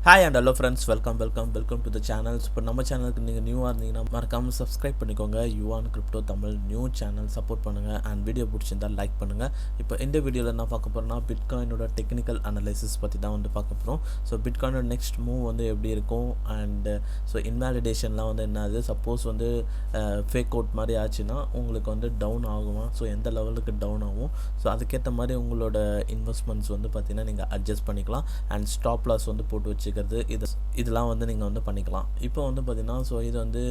Hi and hello friends, welcome to the channels. இப்போ நம்ம சேனலுக்கு நீங்கள் நியூவாக இருந்தீங்கன்னா மறக்காமல் சப்ஸ்கிரைப் பண்ணிக்கோங்க. Yuvan crypto Tamil new channel support பண்ணுங்கள் அண்ட் வீடியோ பிடிச்சிருந்தால் லைக் பண்ணுங்கள். இப்போ இந்த வீடியோவில் என்ன பார்க்க போகிறோம்னா பிட்காயினோட டெக்னிக்கல் அனலைசிஸ் பற்றி தான் பார்க்க போகிறோம். ஸோ பிட்காயினோட நெக்ஸ்ட் மூவ் எப்படி இருக்கும் அண்டு இன்வாலிடேஷன்லாம் என்னது, சப்போஸ் ஃபேக் அவுட் மாதிரி ஆச்சுன்னா உங்களுக்கு டவுன் ஆகுமா, ஸோ எந்த லெவலுக்கு டவுன் ஆகும், ஸோ அதுக்கேற்ற மாதிரி உங்களோட இன்வெஸ்ட்மெண்ட்ஸ் பார்த்தீங்கன்னா நீங்கள் அட்ஜஸ்ட் பண்ணிக்கலாம் அண்ட் ஸ்டாப் லாஸ் போட்டு வச்சு இதெல்லாம் நீங்கள் பண்ணிக்கலாம். இப்போ பார்த்தீங்கன்னா ஸோ இது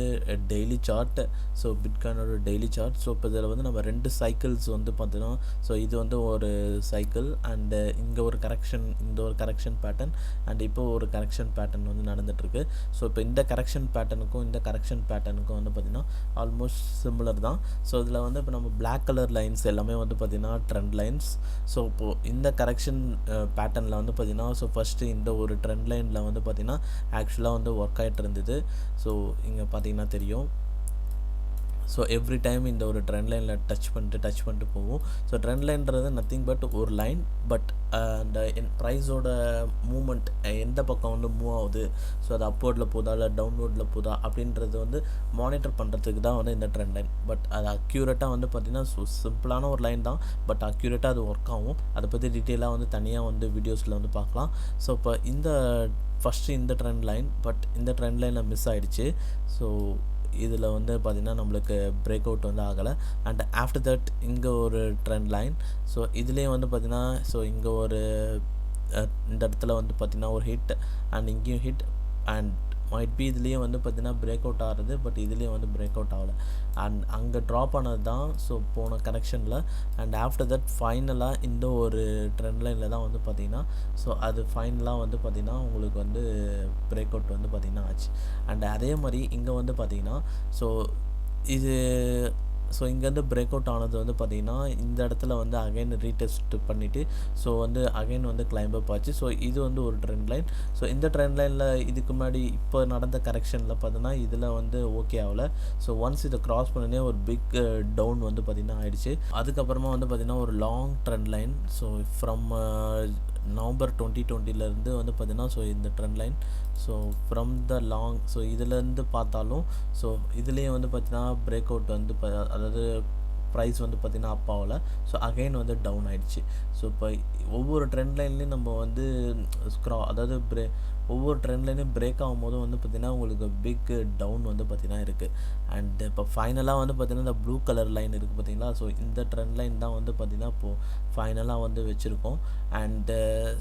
டெய்லி சார்ட். ஸோ பிட்காயினோட டெய்லி சார்ட். ஸோ இப்போ இதில் நம்ம ரெண்டு சைக்கிள்ஸ் பார்த்தீங்கன்னா ஸோ இது ஒரு சைக்கிள் அண்டு இங்கே ஒரு கரெக்ஷன், இந்த ஒரு கரெக்ஷன் பேட்டர்ன் அண்ட் இப்போ ஒரு கரெக்ஷன் பேட்டர்ன் நடந்துகிட்ருக்கு. ஸோ இப்போ இந்த கரெக்ஷன் பேட்டர்னுக்கும் இந்த கரெக்ஷன் பேட்டர்னுக்கும் பார்த்திங்கன்னா ஆல்மோஸ்ட் சிமிலர் தான். ஸோ இதில் இப்போ நம்ம பிளாக் கலர் லைன்ஸ் எல்லாமே பார்த்திங்கன்னா ட்ரெண்ட் லைன்ஸ். ஸோ இப்போது இந்த கரெக்ஷன் பேட்டர்னில் பார்த்திங்கன்னா ஸோ ஃபஸ்ட்டு இந்த ஒரு ட்ரெண்ட் லைனில் பார்த்திங்கன்னா ஆக்சுவலாக ஒர்க் ஆகிட்டு இருந்தது. ஸோ இங்கே பார்த்திங்கன்னா தெரியும். ஸோ எவ்ரி டைம் இந்த ஒரு ட்ரெண்ட் லைனில் டச் பண்ணிட்டு போகும். ஸோ ட்ரெண்ட் லைன்றது நத்திங் பட் ஒரு லைன். பட் அந்த ப்ரைஸோட மூமெண்ட் எந்த பக்கம் மூவ் ஆகுது, ஸோ அது அப்வர்டில் போதா இல்லை டவுன்வர்டில் போதா அப்படின்றது மானிட்டர் பண்ணுறதுக்கு தான் இந்த ட்ரெண்ட் லைன். பட் அது அக்யூரேட்டாக பார்த்திங்கன்னா சிம்பிளான ஒரு லைன் தான், பட் அக்யூரேட்டாக அது ஒர்க் ஆகும். அதை பற்றி டீட்டெயிலாக தனியாக வீடியோஸில் பார்க்கலாம். ஸோ இப்போ ஃபஸ்ட்டு இந்த ட்ரெண்ட் லைன், பட் இந்த ட்ரெண்ட் லைனில் மிஸ் ஆகிடுச்சு. ஸோ இதில் பார்த்திங்கன்னா நம்மளுக்கு பிரேக் அவுட் ஆகலை. அண்ட் ஆஃப்டர் தட் இங்கே ஒரு ட்ரெண்ட் லைன். ஸோ இதுலேயும் பார்த்திங்கன்னா ஸோ இங்கே ஒரு இந்த இடத்துல பார்த்திங்கன்னா ஒரு ஹிட் அண்ட் இங்கேயும் ஹிட் அண்ட் மைட் பி இதுலேயும் பார்த்திங்கன்னா பிரேக் அவுட் ஆகிறது. பட் இதுலேயும் பிரேக் அவுட் ஆகலை அண்ட் அங்கே ட்ராப் ஆனது தான் ஸோ போன கரெக்ஷனில். அண்ட் ஆஃப்டர் தட் ஃபைனலாக இந்த ஒரு ட்ரெண்ட் லைனில் தான் பார்த்திங்கன்னா ஸோ அது ஃபைனலாக பார்த்திங்கன்னா உங்களுக்கு பிரேக் அவுட் பார்த்திங்கன்னா ஆச்சு. அண்ட் அதே மாதிரி இங்கே பார்த்திங்கன்னா ஸோ இது ஸோ இங்கேருந்து பிரேக் அவுட் ஆனது பார்த்திங்கன்னா இந்த இடத்துல அகைன் ரீடெஸ்ட் பண்ணிவிட்டு ஸோ அகைன் கிளைம்ப் அப் ஆச்சு. ஸோ இது ஒரு ட்ரெண்ட் லைன். ஸோ இந்த ட்ரெண்ட் லைனில் இதுக்கு முன்னாடி இப்போ நடந்த கரெக்ஷனில் பார்த்தீங்கன்னா இதில் ஓகே ஆகலை. ஸோ ஒன்ஸ் இதை க்ராஸ் பண்ணனே ஒரு பிக் டவுன் பார்த்திங்கன்னா ஆயிடுச்சு. அதுக்கப்புறமா பார்த்திங்கன்னா ஒரு long trend line. So from November 2020 பார்த்திங்கன்னா ஸோ இந்த trend line. So from the long so இதிலேருந்து பார்த்தாலும் ஸோ இதுலேயும் பார்த்திங்கன்னா பிரேக் அவுட் அதாவது ப்ரைஸ் பார்த்திங்கன்னா அப் ஆகலை. ஸோ அகைன் டவுன் ஆகிடுச்சு. ஸோ இப்போ ஒவ்வொரு ட்ரெண்ட் லைன்லேயும் நம்ம அதாவது ஒவ்வொரு ட்ரெண்ட் லைனையும் பிரேக் ஆகும்போதும் பார்த்திங்கன்னா உங்களுக்கு பிக் டவுன் பார்த்திங்கன்னா இருக்குது. அண்ட் இப்போ ஃபைனலாக பார்த்திங்கன்னா இந்த ப்ளூ கலர் லைன் இருக்குது பார்த்திங்களா. ஸோ இந்த ட்ரெண்ட் லைன் தான் பார்த்திங்கன்னா இப்போது ஃபைனலாக வச்சுருக்கோம். அண்டு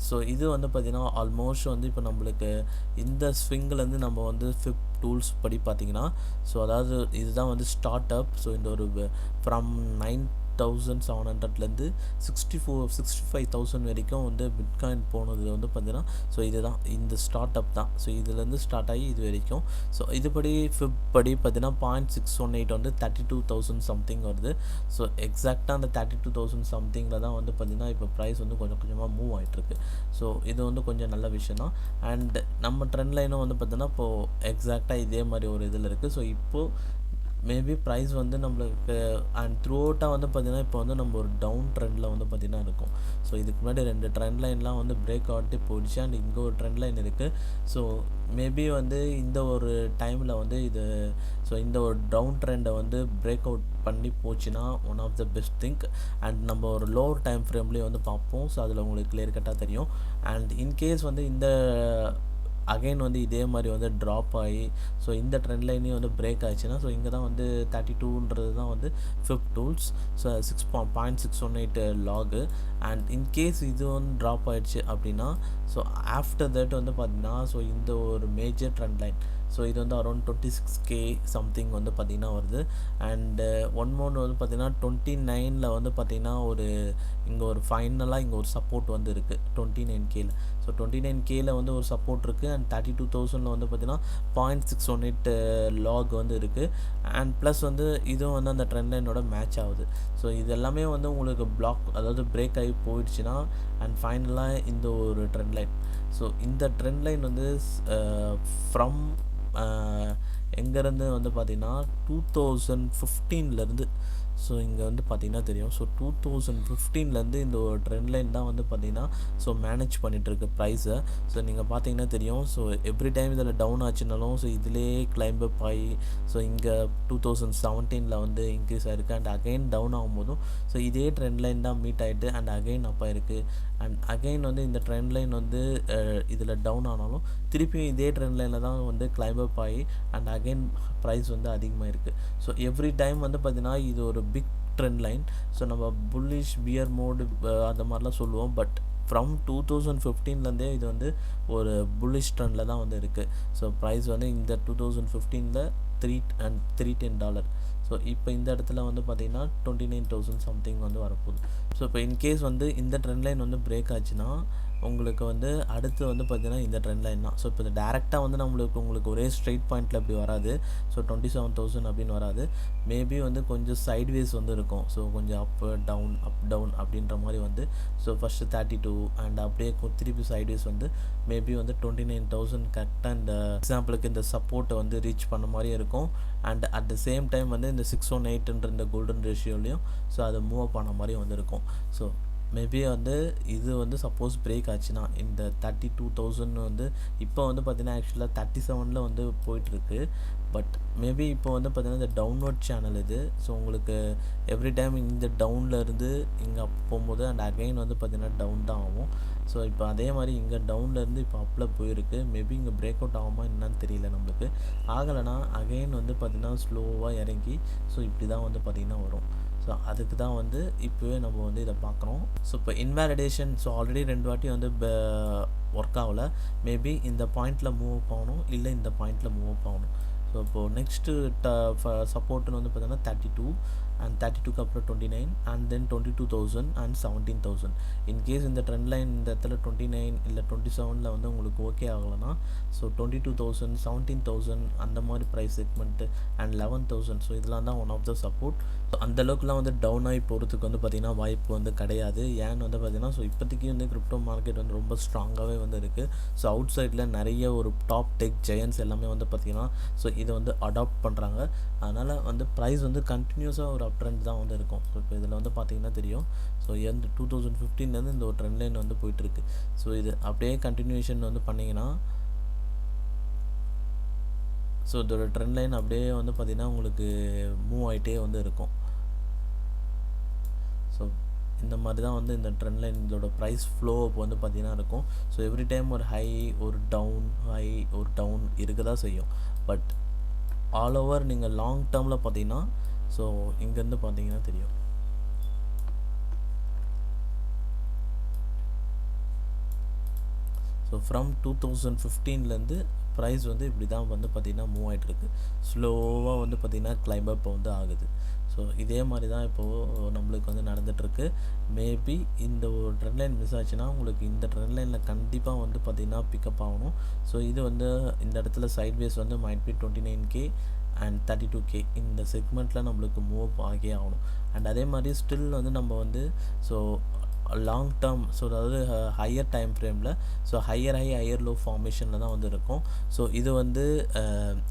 ஸோ இது பார்த்திங்கன்னா ஆல்மோஸ்ட் இப்போ நம்மளுக்கு இந்த ஸ்விங்கிலேருந்து நம்ம ஃபிப் டூல்ஸ் படி பார்த்திங்கன்னா ஸோ அதாவது இதுதான் ஸ்டார்ட் அப். ஸோ இந்த ஒரு ஃப்ரம் 9,700லேருந்து 65,000 வரைக்கும் பிட்காயின் போனது பார்த்திங்கன்னா ஸோ இதுதான் இந்த ஸ்டார்ட் அப் தான். ஸோ இதுலேருந்து ஸ்டார்ட் ஆகி இது வரைக்கும் ஸோ இதுபடி ஃபிப் படி பார்த்திங்கன்னா 0.618 32,000 சம்திங் வருது. ஸோ எக்ஸாக்டாக அந்த 32,000 சம்திங்கில் தான் பார்த்திங்கன்னா இப்போ ப்ரைஸ் கொஞ்சம் கொஞ்சமாக மூவ் ஆகிட்டுருக்கு. ஸோ இது கொஞ்சம் நல்ல விஷயம் தான். அண்ட் நம்ம ட்ரெண்ட் லைனும் பார்த்திங்கன்னா இப்போது எக்ஸாக்டாக இதே மாதிரி ஒரு இதில் இருக்குது. ஸோ இப்போது மேபி ப்ரைஸ் நம்மளுக்கு அண்ட் த்ரூ அவுட்டாக பார்த்திங்கன்னா இப்போ நம்ம ஒரு டவுன் ட்ரெண்டில் பார்த்திங்கன்னா இருக்கும். ஸோ இதுக்கு முன்னாடி ரெண்டு ட்ரெண்ட் லைன்லாம் பிரேக் ஆகிட்டு போயிடுச்சு அண்ட் இங்கே ஒரு ட்ரெண்ட் லைன் இருக்குது. ஸோ மேபி இந்த ஒரு டைமில் இது ஸோ இந்த ஒரு டவுன் ட்ரெண்டை பிரேக் அவுட் பண்ணி போச்சுன்னா one of the best thing. And நம்ம ஒரு லோவர் டைம் ஃப்ரேம்லேயே பார்ப்போம். ஸோ அதில் உங்களுக்கு கிளியர் கட்டாக தெரியும். அண்ட் இன்கேஸ் இந்த அகைன் இதே மாதிரி ட்ராப் ஆகி ஸோ இந்த ட்ரெண்ட் லைனையும் பிரேக் ஆச்சுன்னா ஸோ இங்கே தான் 32ன்றது தான் ஃபிப் டூல்ஸ். ஸோ 6.618 லாகு. அண்ட் இன்கேஸ் இது ட்ராப் ஆகிடுச்சு அப்படின்னா ஸோ ஆஃப்டர் தட் பார்த்திங்கன்னா ஸோ இந்த ஒரு மேஜர் ட்ரெண்ட் லைன் ஸோ இது அரௌண்ட் 26K சம்திங் பார்த்திங்கன்னா வருது. அண்டு ஒன் மோர் பார்த்திங்கன்னா 29ல் பார்த்திங்கன்னா இங்கே ஒரு ஃபைனலாக இங்கே ஒரு சப்போர்ட் இருக்குது 29Kல. ஸோ 29Kல ஒரு சப்போர்ட் இருக்குது. அண்ட் 32,000ல் பார்த்திங்கன்னா 0.618 லாக் இருக்குது. அண்ட் ப்ளஸ் இதுவும் அந்த ட்ரெண்ட் லைனோட மேட்ச் ஆகுது. ஸோ இது எல்லாமே உங்களுக்கு பிளாக் அதாவது பிரேக் ஆகி போயிடுச்சுன்னா அண்ட் ஃபைனலாக இந்த ஒரு ட்ரெண்ட் லைன். ஸோ இந்த ட்ரெண்ட் லைன் ஃப்ரம் எங்கேருந்து பார்த்திங்கன்னா 2015லேருந்து ஸோ இங்கே வந்து பார்த்திங்கன்னா தெரியும். ஸோ 2015லேருந்து இந்த ஒரு ட்ரெண்ட் லைன் தான் வந்து பார்த்திங்கன்னா ஸோ மேனேஜ் பண்ணிகிட்ருக்கு ப்ரைஸை. ஸோ நீங்கள் பார்த்தீங்கன்னா தெரியும். ஸோ எவ்ரி டைம் இதில் டவுன் ஆச்சுனாலும் ஸோ இதிலே கிளைம்ப் அப் ஆகி ஸோ இங்கே 2017 வந்து இன்க்ரீஸ் ஆகிருக்கு. அண்ட் அகைன் டவுன் ஆகும்போதும் ஸோ இதே ட்ரெண்ட் லைன் தான் மீட் ஆகிட்டு அண்ட் அகைன் அப் ஆகிருக்கு. அண்ட் அகைன் வந்து இந்த ட்ரெண்ட் லைன் வந்து இதில் டவுன் ஆனாலும் திருப்பியும் இதே ட்ரெண்ட் லைனில் தான் வந்து கிளைம்ப் அப் ஆகி அண்ட் அகைன் ப்ரைஸ் வந்து அதிகமாக இருக்குது. ஸோ எவ்ரி டைம் வந்து பார்த்திங்கன்னா இது ஒரு பிக் ட்ரெண்ட் லைன். ஸோ நம்ம புல்லிஷ் பியர் மோடு அந்த மாதிரிலாம் சொல்லுவோம். பட் ஃப்ரம் 2015லேருந்தே இது வந்து ஒரு புல்லிஷ் ட்ரெண்டில் தான் வந்து இருக்குது. ஸோ ப்ரைஸ் வந்து இந்த 2015ல் $310. ஸோ இப்போ இந்த இடத்துல வந்து பார்த்திங்கன்னா 29,000 சம்திங் வந்து வரப்போகுது. ஸோ இப்போ இன்கேஸ் வந்து இந்த ட்ரெண்ட் லைன் வந்து பிரேக் ஆச்சுன்னா உங்களுக்கு வந்து அடுத்து வந்து பார்த்திங்கன்னா இந்த ட்ரெண்ட் லைன் தான். ஸோ இப்போ இது டேரெக்டாக வந்து உங்களுக்கு ஒரே ஸ்ட்ரெயிட் பாயிண்ட்டில் இப்படி வராது. ஸோ 27,000 அப்படின்னு வராது. மேபி வந்து கொஞ்சம் சைட்வேஸ் வந்து இருக்கும். ஸோ கொஞ்சம் அப் டவுன் அப்படின்ற மாதிரி வந்து ஸோ ஃபஸ்ட்டு 32 அண்ட் அப்படியே திருப்பி சைட்வேஸ் வந்து மேபி வந்து 29,000 கரெக்டாக இந்த எக்ஸாம்பிளுக்கு இந்த சப்போர்ட்டை வந்து ரீச் பண்ண மாதிரி இருக்கும். And at the same time வந்து இந்த 618ன்ற இந்த கோல்டன் ரேஷியோலையும் ஸோ அதை மூவ் அப் பண்ண மாதிரி வந்து இருக்கும். ஸோ மேபி வந்து இது வந்து சப்போஸ் பிரேக் ஆச்சுன்னா இந்த 32,000 வந்து இப்போ வந்து பார்த்திங்கன்னா ஆக்சுவலாக 37ல் வந்து போயிட்டுருக்கு. பட் மேபி இப்போ வந்து பார்த்திங்கன்னா இந்த டவுன்வர்ட் சேனல் இது. ஸோ உங்களுக்கு எவ்ரி டைம் இந்த டவுனில் இருந்து இங்கே அப் போகும்போது அண்ட் அகைன் வந்து பார்த்திங்கன்னா டவுன் தான் ஆகும். ஸோ இப்போ அதே மாதிரி இங்கே டவுன்லேருந்து இப்போ அப்பில் போயிருக்கு. மேபி இங்கே பிரேக் அவுட் ஆகுமா என்னன்னு தெரியல நம்மளுக்கு. ஆகலைன்னா அகைன் வந்து பார்த்திங்கன்னா ஸ்லோவாக இறங்கி ஸோ இப்படி தான் வந்து பார்த்திங்கன்னா வரும். ஸோ அதுக்கு தான் வந்து இப்போவே நம்ம வந்து இதை பார்க்குறோம். ஸோ இப்போ இன்வேலிடேஷன் ஸோ ஆல்ரெடி 2 வாட்டி வந்து ஒர்க் ஆகலை. மேபி இந்த பாயிண்டில் மூவ் அப் ஆகணும், இல்லை இந்த பாயிண்டில் மூவ் அப் ஆகணும். ஸோ இப்போது நெக்ஸ்ட்டு சப்போர்ட்டுன்னு வந்து பார்த்தீங்கன்னா 32 அண்ட் 32க்கு அப்புறம் 29 அண்ட் தென் 22,000 அண்ட் 17,000. இன்கேஸ் இந்த ட்ரெண்ட் லைன் இந்த இடத்துல 29 இல்லை 27ல் வந்து உங்களுக்கு ஓகே ஆகலைன்னா ஸோ 22,000 17,000 அந்த மாதிரி ப்ரைஸ் செக்மெண்ட்டு அண்ட் 11,000. ஸோ இதெல்லாம் தான் one of the support. So அந்தளவுக்குலாம் வந்து டவுன் ஆகி போகிறதுக்கு வந்து பார்த்திங்கன்னா வாய்ப்பு வந்து கிடையாது. ஏன்னு வந்து பார்த்திங்கன்னா ஸோ இப்போதைக்கு வந்து கிரிப்டோ மார்க்கெட் வந்து ரொம்ப ஸ்ட்ராங்காகவே வந்து இருக்குது. ஸோ அவுட் சைடில் நிறைய ஒரு டாப் டெக் ஜெயன்ஸ் எல்லாமே வந்து பார்த்திங்கன்னா ஸோ இதை வந்து அடாப்ட் பண்ணுறாங்க. அதனால் வந்து ப்ரைஸ் வந்து கண்டினியூஸாக ஒரு அப் ட்ரெண்ட் தான் வந்து இருக்கும். ஸோ இப்போ இதில் வந்து பார்த்திங்கன்னா தெரியும். ஸோ எந்த 2015லேருந்து இந்த ஒரு ட்ரெண்ட் லைன் வந்து போயிட்டுருக்கு. ஸோ இது அப்படியே கண்டினியூஷன் வந்து பண்ணிங்கன்னா ஸோ இதோட ட்ரெண்ட் லைன் அப்படியே வந்து பார்த்திங்கன்னா உங்களுக்கு மூவ் ஆகிட்டே வந்து இருக்கும். ஸோ இந்த மாதிரி தான் வந்து இந்த ட்ரெண்ட் லைன் இதோட ப்ரைஸ் ஃப்ளோ இப்போ வந்து பார்த்திங்கன்னா இருக்கும். ஸோ எவ்ரி டைம் ஒரு ஹை ஒரு டவுன் இருக்க தான் செய்யும். பட் ஆல் ஓவர் நீங்கள் லாங் டேர்மில் பார்த்தீங்கன்னா ஸோ இங்கேருந்து பார்த்தீங்கன்னா தெரியும். ஸோ ஃப்ரம் 2015லேருந்து ப்ரைஸ் வந்து இப்படி தான் வந்து பார்த்திங்கன்னா மூவ் ஆகிட்டுருக்கு. ஸ்லோவாக வந்து பார்த்திங்கன்னா கிளைம்ப் அப் வந்து ஆகுது. ஸோ இதே மாதிரி தான் இப்போது நம்மளுக்கு வந்து நடந்துகிட்ருக்கு. மேபி இந்த ஒரு ட்ரெண்ட் லைன் மிஸ் ஆச்சுன்னா உங்களுக்கு இந்த ட்ரெண்ட் லைனில் கண்டிப்பாக வந்து பார்த்திங்கன்னா பிக்கப் ஆகணும். ஸோ இது வந்து இந்த இடத்துல சைட்வேஸ் வந்து might be 29K and 32K இந்த செக்மெண்ட்டில் நம்மளுக்கு மூவ் ஆகியே ஆகணும். அண்ட் அதே மாதிரி ஸ்டில் வந்து நம்ம வந்து ஸோ லாங் டேர்ம் ஸோ அதாவது ஹையர் டைம் ஃப்ரேமில் ஸோ ஹையர் லோ ஃபார்மேஷனில் தான் வந்து இருக்கும். ஸோ இது வந்து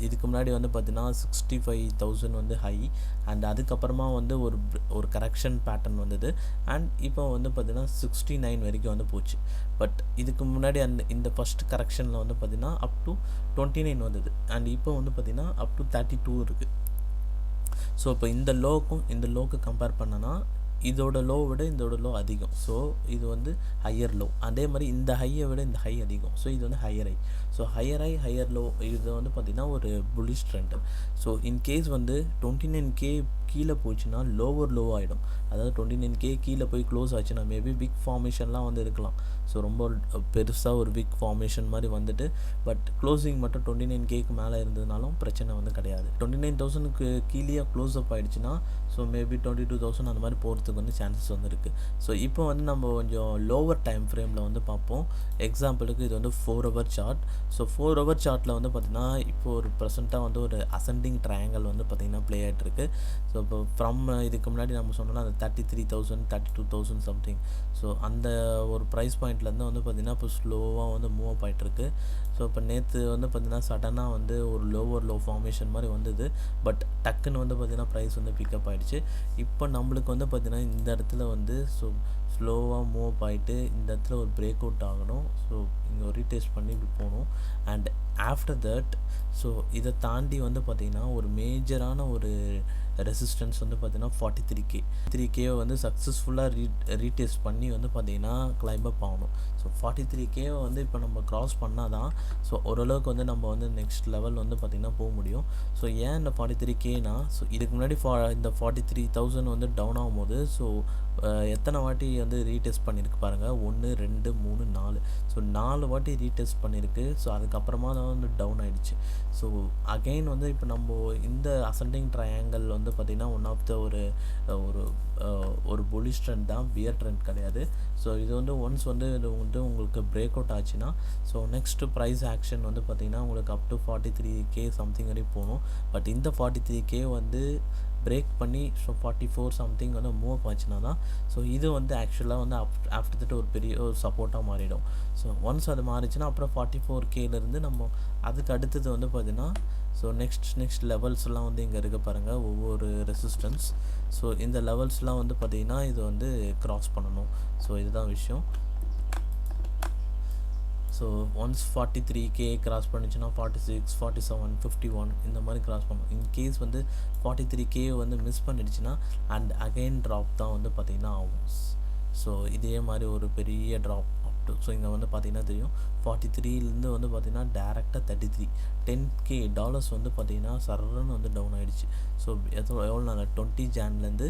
இதுக்கு முன்னாடி வந்து பார்த்திங்கன்னா 65,000 வந்து ஹை அண்ட் அதுக்கப்புறமா வந்து ஒரு கரெக்ஷன் பேட்டர்ன் வந்தது. அண்ட் இப்போ வந்து பார்த்திங்கன்னா 69 வரைக்கும் வந்து போச்சு. பட் இதுக்கு முன்னாடி இந்த ஃபஸ்ட் கரெக்ஷனில் வந்து பார்த்திங்கன்னா அப் டு 29 வந்தது. அண்ட் இப்போ வந்து பார்த்திங்கன்னா அப் டு 32 இருக்குது. ஸோ இப்போ இந்த லோக்கு கம்பேர் பண்ணனா இதோட லோ விட இதோட லோ அதிகம். ஸோ இது வந்து ஹையர் லோ. அதே மாதிரி இந்த ஹையை விட இந்த ஹை அதிகம். ஸோ இது வந்து higher high. So higher low இது வந்து பார்த்திங்கன்னா ஒரு புல்லிஷ் ட்ரெண்டு. ஸோ இன்கேஸ் வந்து 29K கீழே போச்சுன்னா லோவர் லோ ஆகிடும். அதாவது 29K கீழே போய் க்ளோஸ் ஆச்சுன்னா மேபி பிக் ஃபார்மேஷன்லாம் வந்து இருக்கலாம். ஸோ ரொம்ப பெருசாக ஒரு பிக் ஃபார்மேஷன் மாதிரி வந்துட்டு பட் க்ளோசிங் மட்டும் 29Kக்கு மேலே இருந்ததுனாலும் பிரச்சனை வந்து கிடையாது. 29,000க்கு கீழே க்ளோஸ் அப் ஆகிடுச்சுன்னா ஸோ மேபி 22,000 அந்த மாதிரி போகிறதுக்கு வந்து சான்சஸ் வந்து இருக்குது. ஸோ இப்போ வந்து நம்ம கொஞ்சம் லோவர் டைம் ஃப்ரேமில் வந்து பார்ப்போம். எக்ஸாம்பிளுக்கு இது வந்து 4 ஹவர் சார்ட். ஸோ 4 ஹவர் சார்ட்டில் வந்து பார்த்திங்கன்னா இப்போ ஒரு ப்ரெசென்ட்டாக வந்து ஒரு அசெண்டிங் ட்ரையாங்கல் வந்து பார்த்திங்கன்னா ப்ளே ஆகிட்டுருக்கு. ஸோ இப்போ ஃப்ரம் இதுக்கு முன்னாடி நம்ம சொன்னோம்னா அந்த 33,000 32,000 சம்திங். ஸோ அந்த ஒரு ப்ரைஸ் பாயிண்ட்லேருந்து வந்து பார்த்திங்கன்னா இப்போ ஸ்லோவாக வந்து மூவ் அப் ஆகிட்டுருக்கு. ஸோ இப்போ நேற்று வந்து பார்த்திங்கன்னா சடனாக வந்து ஒரு லோ ஃபார்மேஷன் மாதிரி வந்தது. பட் டக்குன்னு வந்து பார்த்திங்கன்னா ப்ரைஸ் வந்து பிக்கப் ஆகிடுச்சு. இப்போ நம்மளுக்கு வந்து பார்த்திங்கன்னா இந்த இடத்துல வந்து ஸோ ஸ்லோவாக மூவ் அப் ஆகிட்டு இந்த இடத்துல ஒரு பிரேக் அவுட் ஆகணும். ஸோ இங்கே ஒரு ரீடெஸ்ட் பண்ணி இப்படி போகணும். அண்ட் ஆஃப்டர் தட் ஸோ இதை தாண்டி வந்து பார்த்திங்கன்னா ஒரு மேஜரான ஒரு ரெசிஸ்டன்ஸ் வந்து பார்த்திங்கன்னா 43K வந்து சக்ஸஸ்ஃபுல்லாக ரீடெஸ்ட் பண்ணி வந்து பார்த்திங்கன்னா கிளைம்ப் அப் ஆகணும். ஸோ 43K வந்து இப்போ நம்ம க்ராஸ் பண்ணால் தான் ஸோ ஓரளவுக்கு வந்து நம்ம வந்து நெக்ஸ்ட் லெவல் வந்து பார்த்திங்கன்னா போக முடியும். ஸோ ஏன் இந்த 43Kனா ஸோ இதுக்கு முன்னாடி இந்த 43,000 வந்து டவுன் ஆகும்போது ஸோ எத்தனை வாட்டி வந்து ரீடெஸ்ட் பண்ணியிருக்கு பாருங்கள். 1 2 3 4 ஸோ 4 வாட்டி ரீடெஸ்ட் பண்ணியிருக்கு. ஸோ அதுக்கப்புறமா தான் வந்து டவுன் ஆகிடுச்சு. ஸோ அகெயின் வந்து இப்போ நம்ம இந்த அசெண்டிங் ட்ரையாங்கிள் வந்து பார்த்திங்கன்னா ஒன் ஆஃப் த ஒரு புல்லிஷ் ட்ரெண்ட் தான், பியர் ட்ரெண்ட் கிடையாது. ஸோ இது வந்து ஒன்ஸ் வந்து இது வந்து உங்களுக்கு பிரேக் அவுட் ஆச்சுன்னா ஸோ நெக்ஸ்ட்டு ப்ரைஸ் ஆக்ஷன் வந்து பார்த்திங்கன்னா உங்களுக்கு அப் டு 43K சம்திங் வரையும் போகணும். பட் இந்த 43K வந்து பிரேக் பண்ணி ஸோ 44 சம்திங் வந்து மூவ் அப் ஆச்சுன்னா தான் ஸோ இது வந்து ஆக்சுவலாக வந்து ஆஃப்டர் தட் ஒரு பெரிய ஒரு சப்போர்ட்டாக மாறிடும். ஸோ ஒன்ஸ் அது மாறிச்சுன்னா அப்புறம் 44Kலேருந்து நம்ம அதுக்கு அடுத்தது வந்து பார்த்திங்கன்னா ஸோ நெக்ஸ்ட் லெவல்ஸ்லாம் வந்து இங்கே இருக்க பாருங்கள் ஒவ்வொரு ரெசிஸ்டன்ஸ். ஸோ இந்த லெவல்ஸ்லாம் வந்து பார்த்திங்கன்னா இது வந்து க்ராஸ் பண்ணணும். ஸோ இதுதான் விஷயம். ஸோ ஒன்ஸ் 43K கிராஸ் பண்ணிச்சுன்னா 46, 47, 51 இந்த மாதிரி கிராஸ் பண்ணும். இன்கேஸ் வந்து 43K வந்து மிஸ் பண்ணிடுச்சுன்னா அண்ட் அகெயின் ட்ராப் தான் வந்து பார்த்திங்கன்னா ஆகும். ஸோ இதே மாதிரி ஒரு பெரிய ட்ராப் அப் டு ஸோ இங்கே வந்து பார்த்திங்கன்னா தெரியும் 43லேருந்து வந்து பார்த்திங்கன்னா டேரெக்டாக 33 $10K வந்து பார்த்திங்கன்னா சரன்னு வந்து டவுன் ஆகிடுச்சு. ஸோ எவ்வளோ நாள் 20 ஜான்லேருந்து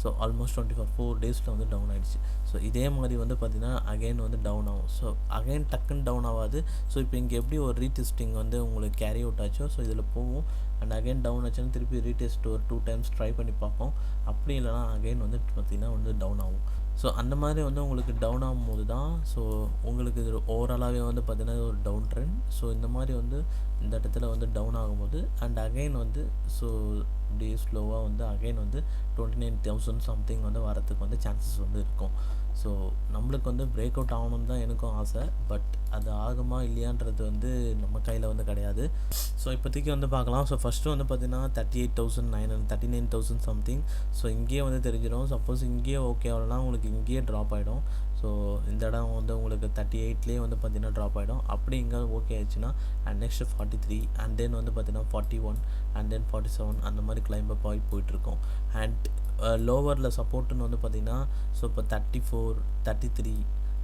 ஸோ ஆல்மோஸ்ட் 4 டேஸில் வந்து டவுன் ஆகிடுச்சு. ஸோ இதே மாதிரி வந்து பார்த்திங்கன்னா அகைன் வந்து டவுன் ஆகும். ஸோ அகைன் டக்குன்னு டவுன் ஆகாது. ஸோ இப்போ இங்கே எப்படி ஒரு ரீடெஸ்டிங் வந்து உங்களுக்கு கேரி அவுட் ஆச்சோ ஸோ இதில் போகும். அண்ட் அகைன் டவுன் ஆச்சுன்னா திருப்பி ரீடெஸ்ட் ஒரு 2 டைம்ஸ் ட்ரை பண்ணி பார்ப்போம். அப்படி இல்லைனா அகைன் வந்து பார்த்திங்கன்னா வந்து டவுன் ஆகும். ஸோ அந்த மாதிரி வந்து உங்களுக்கு டவுன் ஆகும்போது தான் ஸோ உங்களுக்கு இது ஓவராலாகவே வந்து பார்த்திங்கன்னா ஒரு டவுன் ட்ரெண்ட். ஸோ இந்த மாதிரி வந்து இந்த இடத்துல வந்து டவுன் ஆகும்போது அண்ட் அகைன் வந்து ஸோ இப்படி ஸ்லோவாக வந்து அகைன் வந்து 29,000 சம்திங் வந்து வரத்துக்கு வந்து சான்சஸ் வந்து இருக்கும். ஸோ நம்மளுக்கு வந்து பிரேக் அவுட் ஆகணும்னு தான் எனக்கும் ஆசை. பட் அது ஆகுமா இல்லையான்றது வந்து நம்ம கையில் வந்து கிடையாது. ஸோ இப்போதைக்கு வந்து பார்க்கலாம். ஸோ ஃபஸ்ட்டு வந்து பார்த்திங்கன்னா 38,900 39,000 சம்திங். ஸோ இங்கேயே வந்து தெரிஞ்சிடும். சப்போஸ் இங்கேயே ஓகே ஆகலனா உங்களுக்கு இங்கேயே ட்ராப் ஆகிடும். ஸோ இந்த இடம் வந்து உங்களுக்கு 38லேயே வந்து பார்த்திங்கன்னா ட்ராப் ஆகிடும். அப்படி இங்கே ஓகே ஆயிடுச்சுன்னா அண்ட் நெக்ஸ்ட் 43 அண்ட் தென் வந்து பார்த்திங்கன்னா 41 அண்ட் தென் 47 அந்த மாதிரி கிளைம்ப் அப் ஆகி போயிட்டுருக்கோம். அண்ட் லோவரில் சப்போர்ட்டுன்னு வந்து பார்த்திங்கன்னா ஸோ இப்போ 34 33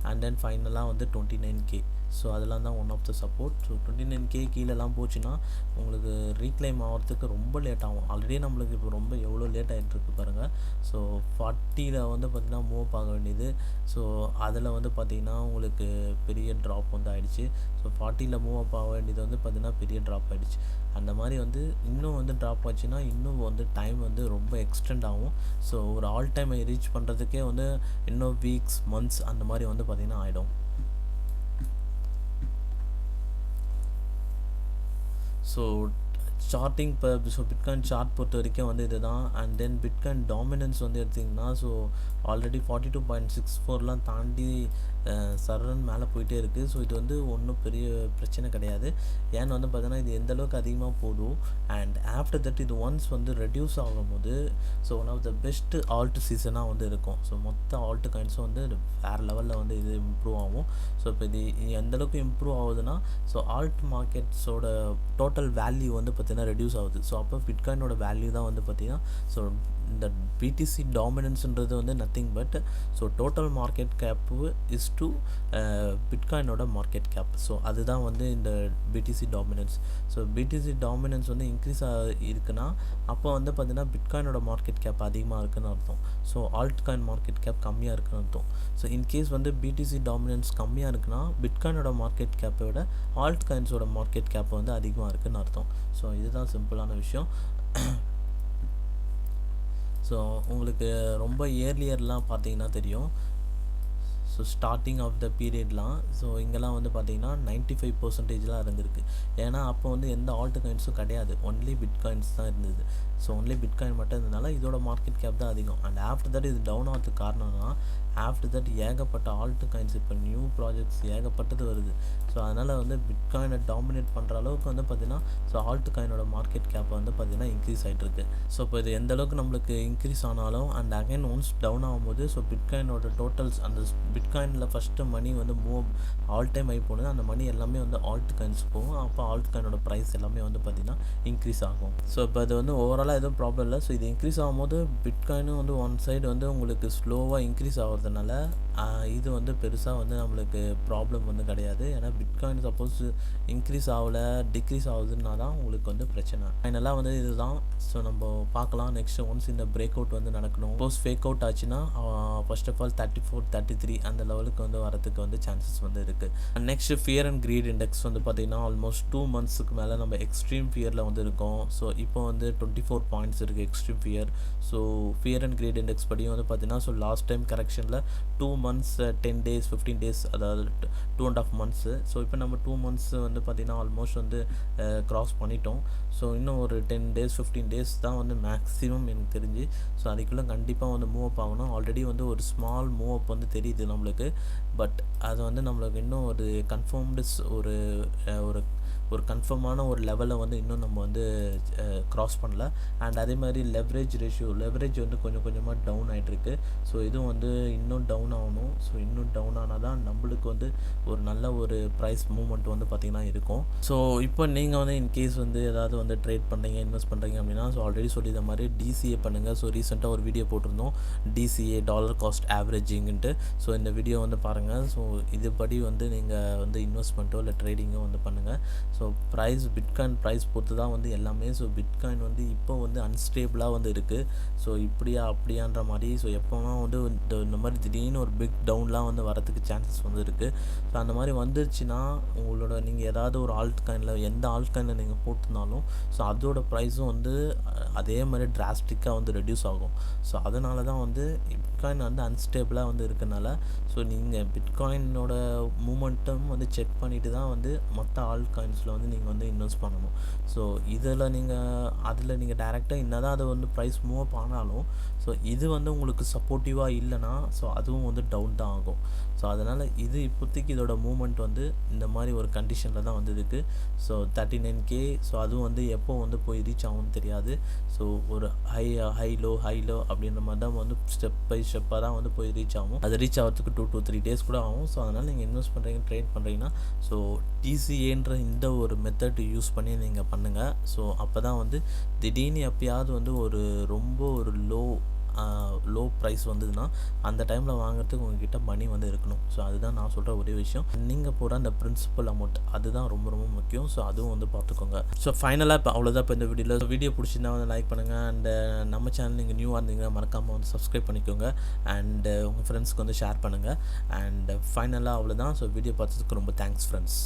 அண்ட் தென் ஃபைனலாக வந்து 29K. ஸோ அதெல்லாம் தான் one of the support. So 29K கீழெல்லாம் போச்சுன்னா உங்களுக்கு ரீக்ளைம் ஆகிறதுக்கு ரொம்ப லேட் ஆகும். ஆல்ரெடி நம்மளுக்கு இப்போ ரொம்ப எவ்வளோ லேட் ஆகிட்டுருக்கு பாருங்கள். ஸோ 40ல் வந்து பார்த்திங்கன்னா மூவ் ஆக வேண்டியது. ஸோ அதில் வந்து பார்த்திங்கன்னா உங்களுக்கு பெரிய ட்ராப் வந்து ஆகிடுச்சு. ஸோ 40ல் மூவ் அப் ஆக வேண்டியது வந்து பார்த்திங்கன்னா பெரிய ட்ராப் ஆகிடுச்சு. அந்த மாதிரி வந்து இன்னும் வந்து ட்ராப் ஆச்சுன்னா இன்னும் வந்து டைம் வந்து ரொம்ப எக்ஸ்டெண்ட் ஆகும். ஸோ ஒரு ஆல் டைம் ரீச் பண்ணுறதுக்கே வந்து இன்னும் வீக்ஸ் மந்த்ஸ் அந்த மாதிரி வந்து பார்த்திங்கன்னா ஆகிடும். ஸோ சார்ட்டிங் இப்போ ஸோ பிட்காயின் சார்ட் பொறுத்த வரைக்கும் வந்து இது தான். அண்ட் தென் பிட்காயின் டாமினன்ஸ் வந்து எடுத்திங்கன்னா ஸோ ஆல்ரெடி 42.64 தாண்டி சரன் மேலே போயிட்டே இருக்குது. ஸோ இது வந்து ஒன்றும் பெரிய பிரச்சனை கிடையாது. ஏன்னு வந்து பார்த்தீங்கன்னா இது எந்த அளவுக்கு அதிகமாக போதும் அண்ட் ஆஃப்டர் தட் இது ஒன்ஸ் வந்து ரெடியூஸ் ஆகும்போது so one of the best alt சீசனாக வந்து இருக்கும். ஸோ மொத்த ஆல்ட் காயின்ஸும் வந்து வேறு லெவலில் வந்து இது இம்ப்ரூவ் ஆகும். ஸோ இப்போ இது எந்தளவுக்கு இம்ப்ரூவ் ஆகுதுன்னா ஸோ ஆல்ட் மார்க்கெட்ஸோட டோட்டல் வேல்யூ வந்து பார்த்திங்கன்னா ரெடியூஸ் ஆகுது. ஸோ அப்போ பிட்காயினோட வேல்யூ தான் வந்து பார்த்திங்கன்னா ஸோ இந்த பிடிசி டாமினன்ஸ்ன்றது வந்து nothing but so total market cap is to பிட்காயினோட மார்க்கெட் கேப். ஸோ அதுதான் வந்து இந்த BTC dominance. So BTC dominance வந்து இன்க்ரீஸ் இருக்குன்னா அப்போ வந்து பார்த்திங்கன்னா பிட்காயினோட மார்க்கெட் கேப் அதிகமாக இருக்குதுன்னு அர்த்தம். So alt coin market cap கம்மியாக இருக்குன்னு அர்த்தம். ஸோ இன்கேஸ் வந்து பிடிசி டாமினன்ஸ் கம்மியாக இருக்குன்னா பிட்காயினோட மார்க்கெட் கேப்பை விட ஆல்ட் காயின்ஸோட மார்க்கெட் கேப் வந்து அதிகமாக இருக்குதுன்னு அர்த்தம். ஸோ இதுதான் சிம்பிளான விஷயம். ஸோ உங்களுக்கு ரொம்ப இயர்லியர்லாம் பார்த்தீங்கன்னா தெரியும். ஸோ ஸ்டார்டிங் ஆஃப் த பீரியட்லாம் ஸோ இங்கெல்லாம் வந்து பார்த்திங்கன்னா 95% இருந்திருக்கு. ஏன்னா அப்போ வந்து எந்த ஆல்ட் காயின்ஸும் கிடையாது, ஒன்லி பிட்காயின்ஸ் தான் இருந்தது. ஸோ ஒன்லி பிட்காயின் மட்டும் இருந்ததுனால இதோட மார்க்கெட் கேப் தான் அதிகம். அண்ட் ஆஃப்டர் தட் இது டவுன் ஆகிறதுக்கு காரணம்னா ஆஃப்டர் தட் ஏகப்பட்ட ஆல்ட் காயின்ஸ் இப்போ நியூ ப்ராஜெக்ட்ஸ் ஏகப்பட்டது வருது. ஸோ அதனால் வந்து பிட்காயினை டாமினேட் பண்ணுற அளவுக்கு வந்து பார்த்திங்கன்னா ஸோ ஆல்ட் காயினோட மார்க்கெட் கேப் வந்து பார்த்திங்கன்னா இன்க்ரீஸ் ஆகிட்டு இருக்கு. ஸோ இப்போ இது எந்த அளவுக்கு நம்மளுக்கு இன்க்ரீஸ் ஆனாலும் அண்ட் அகைன் ஒன்ஸ் டவுன் ஆகும்போது ஸோ பிட்காயினோட டோட்டல்ஸ் அந்த பிட்காயினில் ஃபஸ்ட்டு மணி வந்து மூவ் ஆல் டைம் ஆகி போனது, அந்த மணி எல்லாமே வந்து ஆல்ட் காயின்ஸ் போகும். அப்போ ஆல்ட் காயினோட ப்ரைஸ் எல்லாமே வந்து பார்த்திங்கன்னா இன்க்ரீஸ் ஆகும். ஸோ இப்போ இது வந்து ஓவராலாக எதுவும் ப்ராப்ளம் இல்லை. ஸோ இது இன்க்ரீஸ் ஆகும்போது பிட்காயினும் வந்து ஒன் சைடு வந்து உங்களுக்கு ஸ்லோவாக இன்க்ரீஸ் ஆகிறதுனால இது வந்து பெருசாக வந்து நம்மளுக்கு ப்ராப்ளம் வந்து கிடையாது. ஏன்னா பிட்காயின் சப்போஸ் இன்க்ரீஸ் ஆகலை டிக்ரீஸ் ஆகுதுன்னா தான் உங்களுக்கு வந்து பிரச்சனை. ஃபைனலாக வந்து இதுதான். ஸோ நம்ம பார்க்கலாம் நெக்ஸ்ட் ஒன்ஸ் இந்த பிரேக் அவுட் வந்து நடக்கணும். சப்போஸ் ஃபேக் அவுட் ஆச்சுன்னா ஃபர்ஸ்ட் ஆஃப் ஆல் 34, 33 அந்த லெவலுக்கு வந்து வரதுக்கு வந்து சான்சஸ் வந்து இருக்குது. Next fear and greed index வந்து பார்த்திங்கன்னா ஆல்மோஸ்ட் 2 monthsக்கு மேலே நம்ம எக்ஸ்ட்ரீம் ஃபியரில் வந்து இருக்கோம். ஸோ இப்போ வந்து 24 points இருக்குது extreme fear. So fear and greed index படியும் வந்து பார்த்திங்கன்னா ஸோ லாஸ்ட் டைம் கரெக்ஷனில் 2 months 10 days 15 days அதாவது 2.5 months. ஸோ இப்போ நம்ம 2 months வந்து பார்த்திங்கன்னா ஆல்மோஸ்ட் வந்து க்ராஸ் பண்ணிட்டோம். ஸோ இன்னும் ஒரு 10 days 15 days தான் வந்து மேக்ஸிமம் எனக்கு தெரிஞ்சு. ஸோ அதுக்குள்ளே கண்டிப்பாக வந்து மூவ் அப் ஆகணும். ஆல்ரெடி வந்து ஒரு ஸ்மால் மூவ் அப் வந்து தெரியுது நம்மளுக்கு. பட் அது வந்து நம்மளுக்கு இன்னும் ஒரு கன்ஃபார்ம்டு ஒரு கன்ஃபார்மான ஒரு லெவலை வந்து இன்னும் நம்ம வந்து க்ராஸ் பண்ணல. அண்ட் அதே மாதிரி லெவரேஜ் வந்து கொஞ்சம் கொஞ்சமாக டவுன் ஆகிட்டுருக்கு. ஸோ இதுவும் வந்து இன்னும் டவுன் ஆகணும். ஸோ இன்னும் டவுன் ஆனால் தான் நம்மளுக்கு வந்து ஒரு நல்ல ஒரு ப்ரைஸ் மூவ்மெண்ட் வந்து பார்த்திங்கன்னா இருக்கும். ஸோ இப்போ நீங்கள் வந்து இன்கேஸ் வந்து ஏதாவது வந்து ட்ரேட் பண்ணுறீங்க இன்வெஸ்ட் பண்ணுறீங்க அப்படின்னா ஸோ ஆல்ரெடி சொல்லியிருந்த மாதிரி டிசிஏ பண்ணுங்கள். ஸோ ரீசெண்டாக ஒரு வீடியோ போட்டிருந்தோம் டிசிஏ டாலர் காஸ்ட் ஆவரேஜிங்ன்ட்டு. ஸோ இந்த வீடியோ வந்து பாருங்கள். ஸோ இதுபடி வந்து நீங்கள் வந்து இன்வெஸ்ட்மெண்ட்டோ இல்லை ட்ரேடிங்கோ வந்து பண்ணுங்கள். ஸோ பிட்காயின் ப்ரைஸ் பொறுத்து தான் வந்து எல்லாமே. ஸோ பிட்காயின் வந்து இப்போ வந்து அன்ஸ்டேபிளாக வந்து இருக்குது. ஸோ இப்படியா அப்படியான்ற மாதிரி. ஸோ எப்போனா வந்து இந்த மாதிரி திடீர்னு ஒரு பிக் டவுன்லாம் வந்து வரதுக்கு சான்சஸ் வந்து இருக்குது. ஸோ அந்த மாதிரி வந்துருச்சுன்னா உங்களோட நீங்கள் ஏதாவது ஒரு ஆல்ட் காயினில் எந்த ஆல்ட் காயினில் நீங்கள் போட்டிருந்தாலும் ஸோ அதோட ப்ரைஸும் வந்து அதே மாதிரி டிராஸ்டிக்காக வந்து ரெடியூஸ் ஆகும். ஸோ அதனால தான் வந்து பிட்காயின் வந்து அன்ஸ்டேபிளாக வந்து இருக்கனால ஸோ நீங்கள் பிட்காயினோட மூமெண்ட்டும் வந்து செக் பண்ணிவிட்டு தான் வந்து மற்ற ஆல்ட் காயின்ஸில் வந்து நீங்கள் வந்து இன்வெஸ்ட் பண்ணணும். ஸோ அதில் நீங்கள் டேரெக்டாக என்னதான் அது வந்து ப்ரைஸ் மூவ் அப் ஆனாலும் ஸோ இது வந்து உங்களுக்கு சப்போர்ட்டிவாக இல்லைனா ஸோ அதுவும் வந்து டவுன் தான் ஆகும். ஸோ அதனால் இது இப்போதைக்கு இதோட மூமெண்ட் வந்து இந்த மாதிரி ஒரு கண்டிஷனில் தான் வந்து இருக்குது. So 39K. ஸோ அதுவும் வந்து எப்போ வந்து போய் ரீச் ஆகும்னு தெரியாது. ஸோ ஒரு ஹை லோ அப்படின்ற மாதிரி தான் வந்து ஸ்டெப் பை ஸ்டெப்பாக தான் வந்து போய் ரீச் ஆகும். அது ரீச் ஆகிறதுக்கு 2 to 3 days கூட ஆகும். ஸோ அதனால் நீங்கள் இன்வெஸ்ட் பண்ணுறீங்க ட்ரேட் பண்ணுறீங்கன்னா ஸோ டிசிஏன்ற இந்த ஒரு மெத்தட் யூஸ் பண்ணி நீங்கள் பண்ணுங்கள். ஸோ அப்போ தான் வந்து திடீர்னு எப்பயாவது வந்து ரொம்ப ஒரு லோ ப்ரைஸ் வந்ததுன்னா அந்த டைமில் வாங்குறதுக்கு உங்ககிட்ட மணி வந்து இருக்கணும். ஸோ அதுதான் நான் சொல்கிற ஒரே விஷயம். நீங்கள் போகிற அந்த பிரின்சிபல் அமௌண்ட் அதுதான் ரொம்ப ரொம்ப முக்கியம். ஸோ அதுவும் வந்து பார்த்துக்கோங்க. ஸோ ஃபைனலாக இப்போ அவ்வளோதான் இப்போ இந்த வீடியோ பிடிச்சிருந்தா வந்து லைக் பண்ணுங்கள். அண்ட் நம்ம சேனல் நீங்கள் நியூவாக இருந்தீங்கன்னா மறக்காமல் வந்து சப்ஸ்கிரைப் பண்ணிக்கோங்க. அண்ட் உங்கள் ஃப்ரெண்ட்ஸ்க்கு வந்து ஷேர் பண்ணுங்கள். அண்ட் ஃபைனலாக அவ்வளோதான். ஸோ வீடியோ பார்த்ததுக்கு ரொம்ப தேங்க்ஸ் ஃப்ரெண்ட்ஸ்.